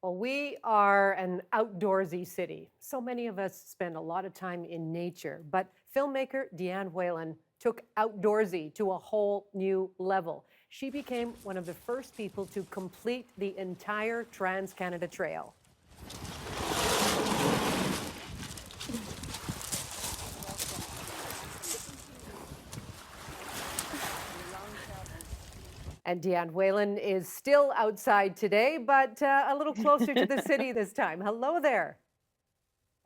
Well, we are an outdoorsy city. So many of us spend a lot of time in nature, but filmmaker Dianne Whelan took outdoorsy to a whole new level. She became one of the first people to complete the entire Trans Canada Trail. And Dianne Whelan is still outside today, but a little closer to the city this time. Hello there.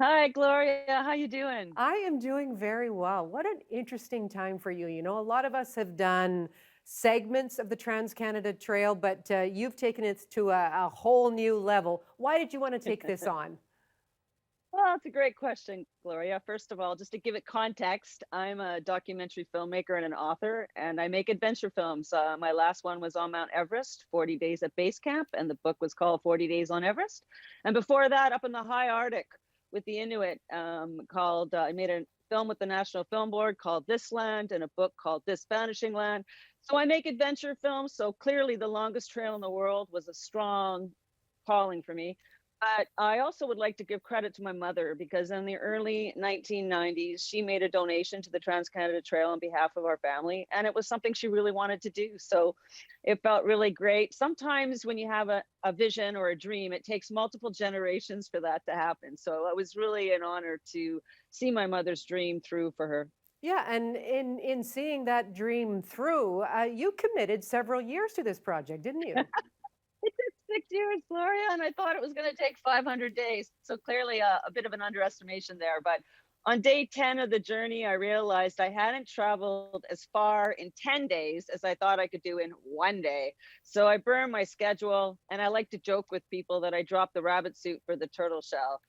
Hi, Gloria. How you doing? I am doing very well. What an interesting time for you. You know, a lot of us have done segments of the Trans Canada Trail, but you've taken it to a whole new level. Why did you want to take this on? Well, it's a great question, Gloria. First of all, just to give it context, I'm a documentary filmmaker and an author, and I make adventure films. My last one was on Mount Everest, 40 Days at Base Camp, and the book was called 40 Days on Everest. And before that, up in the high Arctic with the Inuit, I made a film with the National Film Board called This Land and a book called This Vanishing Land. So I make adventure films. So clearly, the longest trail in the world was a strong calling for me. But I also would like to give credit to my mother because in the early 1990s, she made a donation to the Trans Canada Trail on behalf of our family, and it was something she really wanted to do. So it felt really great. Sometimes when you have a vision or a dream, it takes multiple generations for that to happen. So it was really an honor to see my mother's dream through for her. Yeah, and in seeing that dream through, you committed several years to this project, didn't you? It took 6 years, Gloria, and I thought it was going to take 500 days. So clearly a bit of an underestimation there. But on day 10 of the journey, I realized I hadn't traveled as far in 10 days as I thought I could do in one day. So I burned my schedule, and I like to joke with people that I dropped the rabbit suit for the turtle shell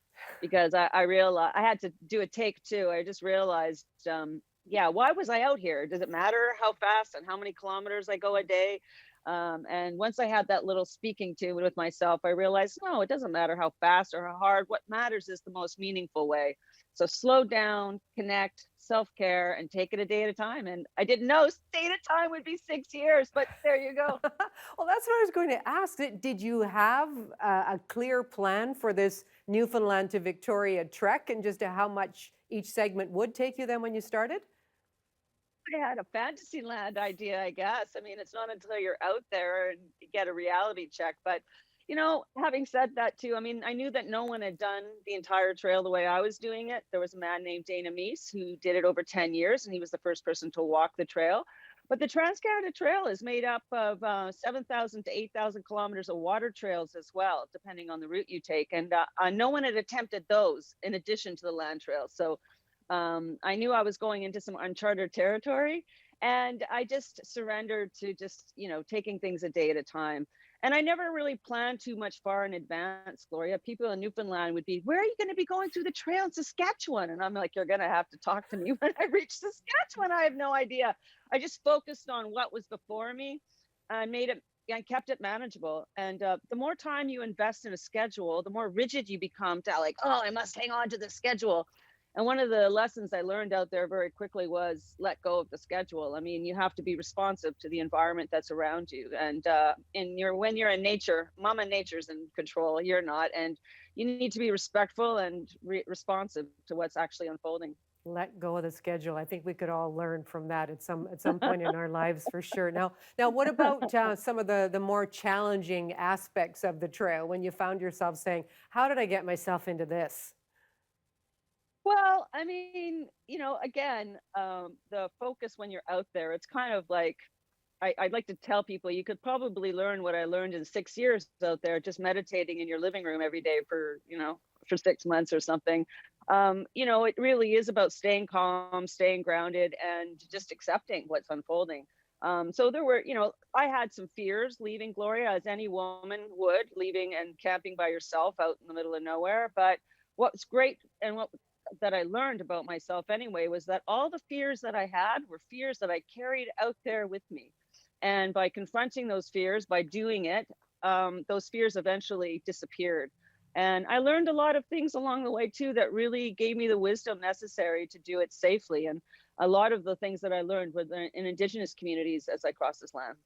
because I realized I had to do a take two. I just realized, yeah, why was I out here? Does it matter how fast and how many kilometers I go a day? And once I had that little speaking to with myself, I realized, no, it doesn't matter how fast or how hard. What matters is the most meaningful way. So slow down, connect, self care, and take it a day at a time. And I didn't know day at a time would be 6 years, but there you go. Well, that's what I was going to ask. Did you have a clear plan for this Newfoundland to Victoria trek and just how much each segment would take you then when you started? I had a fantasy land idea, I guess. I mean, it's not until you're out there and you get a reality check. But, having said that too, I mean, I knew that no one had done the entire trail the way I was doing it. There was a man named Dana Meese who did it over 10 years, and he was the first person to walk the trail. But the Trans Canada Trail is made up of 7,000 to 8,000 kilometers of water trails as well, depending on the route you take. And no one had attempted those in addition to the land trails. So I knew I was going into some uncharted territory, and I just surrendered to just, taking things a day at a time. And I never really planned too much far in advance, Gloria. People in Newfoundland would be, where are you going to be going through the trail in Saskatchewan? And I'm like, you're going to have to talk to me when I reach Saskatchewan. I have no idea. I just focused on what was before me and made it and kept it manageable. And the more time you invest in a schedule, the more rigid you become to like, oh, I must hang on to the schedule. And one of the lessons I learned out there very quickly was let go of the schedule. I mean, you have to be responsive to the environment that's around you. And when you're in nature, Mama Nature's in control. You're not, and you need to be respectful and responsive to what's actually unfolding. Let go of the schedule. I think we could all learn from that at some point in our lives for sure. Now, what about some of the more challenging aspects of the trail when you found yourself saying, "How did I get myself into this?" Well, I mean, again, the focus when you're out there, it's kind of like I'd like to tell people you could probably learn what I learned in 6 years out there, just meditating in your living room every day for 6 months or something. It really is about staying calm, staying grounded, and just accepting what's unfolding. So there were, I had some fears leaving Gloria, as any woman would, leaving and camping by yourself out in the middle of nowhere. But what's great and what that I learned about myself anyway was that all the fears that I had were fears that I carried out there with me. And by confronting those fears, by doing it, those fears eventually disappeared. And I learned a lot of things along the way too that really gave me the wisdom necessary to do it safely. And a lot of the things that I learned were in Indigenous communities as I crossed this land.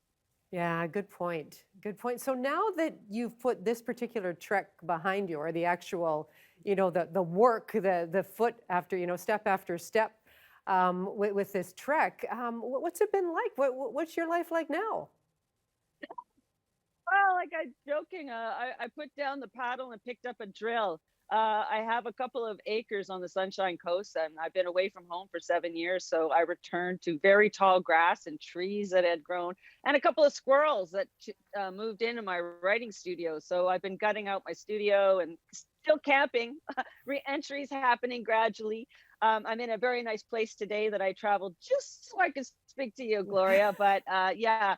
Yeah, good point. Good point. So now that you've put this particular trek behind you, or the actual, the work, the foot after, step after step, with this trek, what's it been like? What's your life like now? Well, like I'm joking, I put down the paddle and picked up a drill. I have a couple of acres on the Sunshine Coast, and I've been away from home for 7 years. So I returned to very tall grass and trees that had grown, and a couple of squirrels that moved into my writing studio. So I've been gutting out my studio and still camping. Re-entries happening gradually. I'm in a very nice place today that I traveled just so I could speak to you, Gloria. But yeah,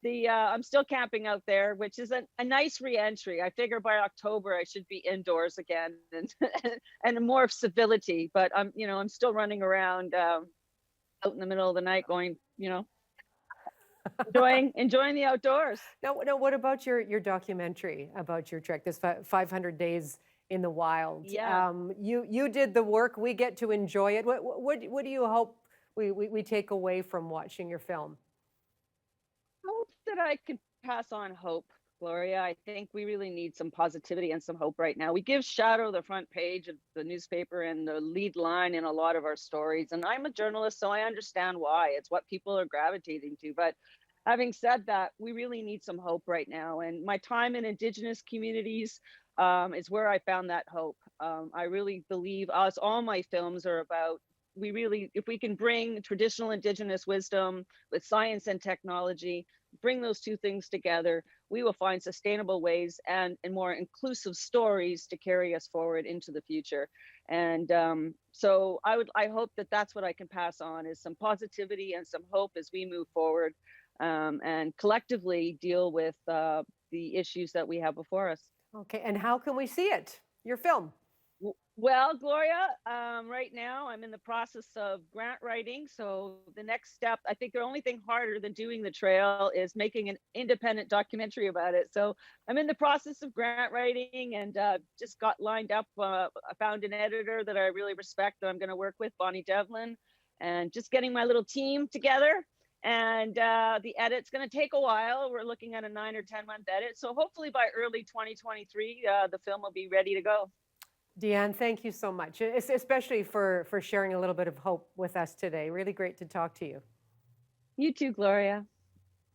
I'm still camping out there, which is a nice reentry. I figure by October I should be indoors again and and more of civility. But I'm still running around out in the middle of the night, going, enjoying the outdoors. Now, what about your documentary about your trek, this 500 days in the wild? Yeah. You did the work. We get to enjoy it. What do you hope we take away from watching your film? Hope that I can pass on hope, Gloria. I think we really need some positivity and some hope right now. We give shadow the front page of the newspaper and the lead line in a lot of our stories. And I'm a journalist, so I understand why. It's what people are gravitating to. But having said that, we really need some hope right now. And my time in Indigenous communities is where I found that hope. I really believe us, all my films are about. We really, if we can bring traditional Indigenous wisdom with science and technology, bring those two things together, we will find sustainable ways and more inclusive stories to carry us forward into the future. And so I hope that that's what I can pass on, is some positivity and some hope as we move forward, and collectively deal with the issues that we have before us. Okay, and how can we see it? Your film. Well, Gloria, right now I'm in the process of grant writing. So the next step, I think the only thing harder than doing the trail is making an independent documentary about it. So I'm in the process of grant writing, and just got lined up. I found an editor that I really respect that I'm going to work with, Bonnie Devlin, and just getting my little team together. And the edit's going to take a while. We're looking at a 9 or 10 month edit. So hopefully by early 2023, the film will be ready to go. Dianne, thank you so much, especially for sharing a little bit of hope with us today. Really great to talk to you. You too, Gloria.